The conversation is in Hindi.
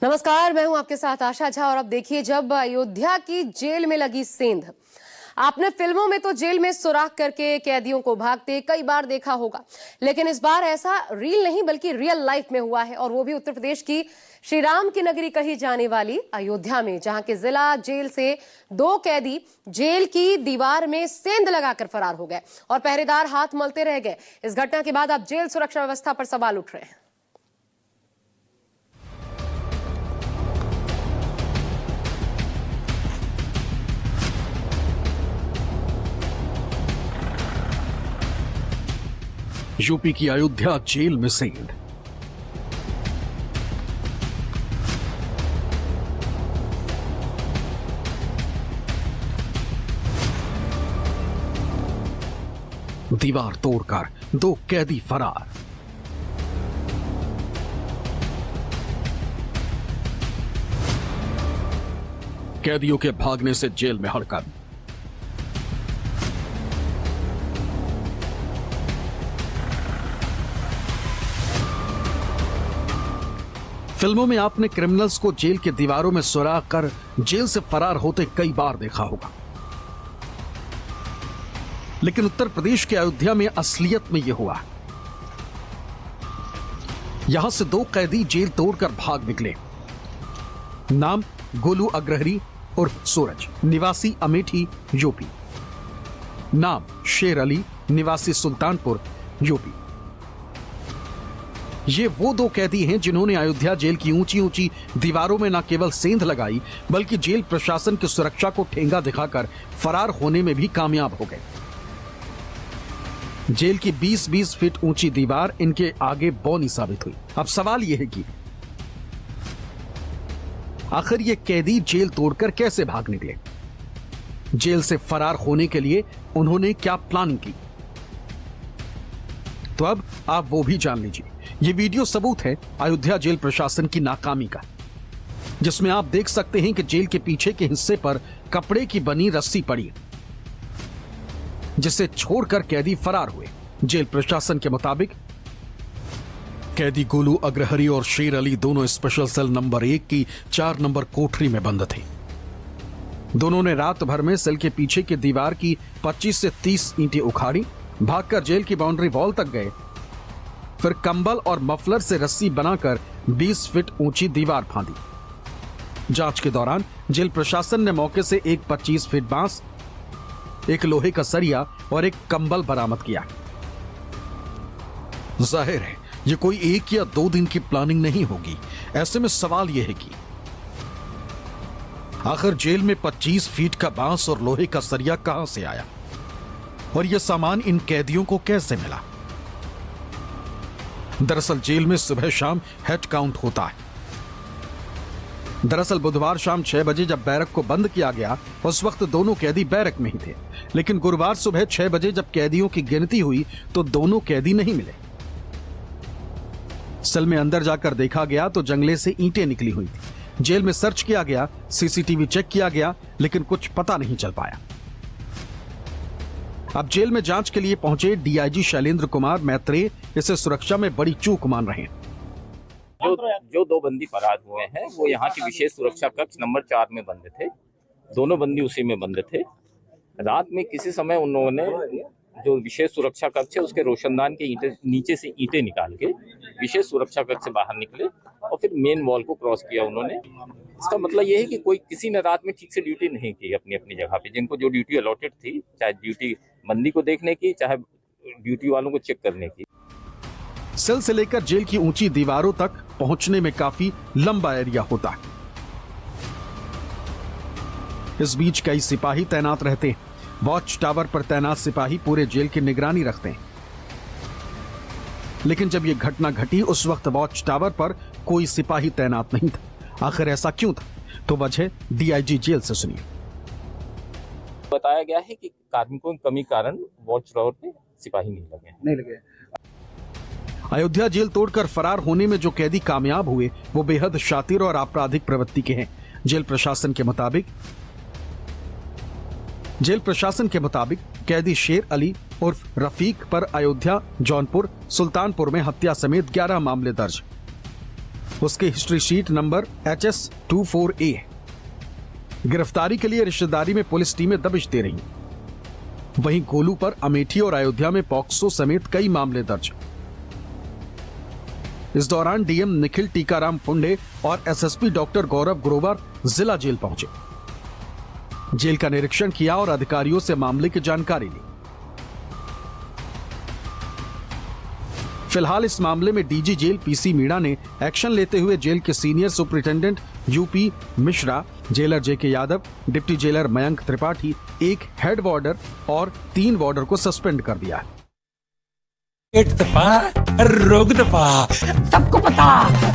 नमस्कार, मैं हूं आपके साथ आशा झा। और अब देखिए, जब अयोध्या की जेल में लगी सेंध। आपने फिल्मों में तो जेल में सुराख करके कैदियों को भागते कई बार देखा होगा, लेकिन इस बार ऐसा रील नहीं बल्कि रियल लाइफ में हुआ है, और वो भी उत्तर प्रदेश की श्री राम की नगरी कही जाने वाली अयोध्या में, जहां के जिला जेल से 2 कैदी जेल की दीवार में सेंध लगाकर फरार हो गए और पहरेदार हाथ मलते रह गए। इस घटना के बाद अब जेल सुरक्षा व्यवस्था पर सवाल उठ रहे हैं। यूपी की अयोध्या जेल में सेंध। दीवार तोड़कर 2 कैदी फरार। कैदियों के भागने से जेल में हड़कंप। फिल्मों में आपने क्रिमिनल्स को जेल के दीवारों में सुराख कर जेल से फरार होते कई बार देखा होगा, लेकिन उत्तर प्रदेश के अयोध्या में असलियत में यह हुआ। यहां से 2 कैदी जेल तोड़कर भाग निकले। नाम गोलू अग्रहरी उर्फ सूरज, निवासी अमेठी यूपी। नाम शेर अली, निवासी सुल्तानपुर यूपी। ये वो 2 कैदी हैं जिन्होंने अयोध्या जेल की ऊंची ऊंची दीवारों में न केवल सेंध लगाई, बल्कि जेल प्रशासन की सुरक्षा को ठेंगा दिखाकर फरार होने में भी कामयाब हो गए। जेल की 20-20 फीट ऊंची दीवार इनके आगे बौनी साबित हुई। अब सवाल यह है कि आखिर ये कैदी जेल तोड़कर कैसे भाग निकले? जेल से फरार होने के लिए उन्होंने क्या प्लानिंग की? तो अब आप वो भी जान लीजिए। ये वीडियो सबूत है अयोध्या जेल प्रशासन की नाकामी का, जिसमें आप देख सकते हैं कि जेल के पीछे के हिस्से पर कपड़े की बनी रस्सी पड़ी, जिसे छोड़कर कैदी फरार हुए। जेल प्रशासन के मुताबिक कैदी गोलू अग्रहरी और शेर अली दोनों स्पेशल सेल नंबर 1 की 4 नंबर कोठरी में बंद थे। दोनों ने रात भर में सेल के पीछे की दीवार की 25 से 30 ईंटें उखाड़ी, भागकर जेल की बाउंड्री वॉल तक गए, फिर कंबल और मफलर से रस्सी बनाकर 20 फीट ऊंची दीवार फांदी। जांच के दौरान जेल प्रशासन ने मौके से एक 25 फीट बांस, एक लोहे का सरिया और एक कंबल बरामद किया। जाहिर है ये कोई 1 या 2 दिन की प्लानिंग नहीं होगी। ऐसे में सवाल यह है कि आखिर जेल में 25 फीट का बांस और लोहे का सरिया कहां से आया, और यह सामान इन कैदियों को कैसे मिला? दरअसल जेल में सुबह शाम हेड काउंट होता है। दरअसल बुधवार शाम 6 बजे जब बैरक को बंद किया गया, उस वक्त दोनों कैदी बैरक में ही थे, लेकिन गुरुवार सुबह 6 बजे जब कैदियों की गिनती हुई तो दोनों कैदी नहीं मिले। सेल में अंदर जाकर देखा गया तो जंगले से ईंटें निकली हुई थी। जेल में सर्च किया गया, सीसीटीवी चेक किया गया, लेकिन कुछ पता नहीं चल पाया। अब जेल में जांच के लिए पहुंचे डीआईजी शैलेंद्र कुमार मैत्रेय इसे सुरक्षा में बड़ी चूक मान रहे हैं। जो 2 बंदी फरार हुए हैं वो यहाँ की विशेष सुरक्षा कक्ष नंबर 4 में बंद थे। दोनों बंदी उसी में बंद थे। रात में किसी समय उन्होंने जो विशेष सुरक्षा कक्ष है उसके रोशनदान के नीचे से ईंटें निकाल के विशेष सुरक्षा कक्ष से बाहर निकले और फिर मेन वॉल को क्रॉस किया उन्होंने। इसका मतलब यह है कि किसी ने रात में ठीक से ड्यूटी नहीं की अपनी अपनी जगह पे। जिनको जो ड्यूटी अलॉटेड थी, चाहे ड्यूटी बंदी को देखने की, चाहे ड्यूटी वालों को चेक करने की। सेल से लेकर जेल की ऊंची दीवारों तक पहुंचने में काफी लंबा एरिया होता है। इस बीच कई सिपाही तैनात रहते हैं। वॉच टावर पर तैनात सिपाही पूरे जेल की निगरानी रखते हैं। लेकिन जब यह घटना घटी उस वक्त वॉच टावर पर कोई सिपाही तैनात नहीं था। आखिर ऐसा क्यों था? तो वजह डीआईजी जेल से सुनिए। बताया गया है कि कार्मिकों की कमी कारण वॉच टावर पे सिपाही नहीं लगे। अयोध्या जेल तोड़कर फरार होने में जो कैदी कामयाब हुए वो बेहद शातिर और आपराधिक प्रवृत्ति के हैं। जेल प्रशासन के मुताबिक कैदी शेर अली उर्फ रफीक पर अयोध्या, जौनपुर, सुल्तानपुर में हत्या समेत 11 मामले दर्ज। उसकी हिस्ट्री शीट नंबर HS24A है। गिरफ्तारी के लिए रिश्तेदारी में पुलिस टीमें दबिश दे रही। वहीं गोलू पर अमेठी और अयोध्या में पॉक्सो समेत कई मामले दर्ज। इस दौरान डीएम निखिल टीकाराम फुंडे और एसएसपी डॉक्टर गौरव ग्रोवर जिला जेल पहुंचे। जेल का निरीक्षण किया और अधिकारियों से मामले की जानकारी ली। फिलहाल इस मामले में डीजी जेल पीसी मीणा ने एक्शन लेते हुए जेल के senior superintendent U P Mishra, jailer J K Yadav, deputy jailer Mayank Tripathi, एक हेड वार्डर और 3 वार्डर को सस्पेंड कर दिया है। रोक दफा सबको पता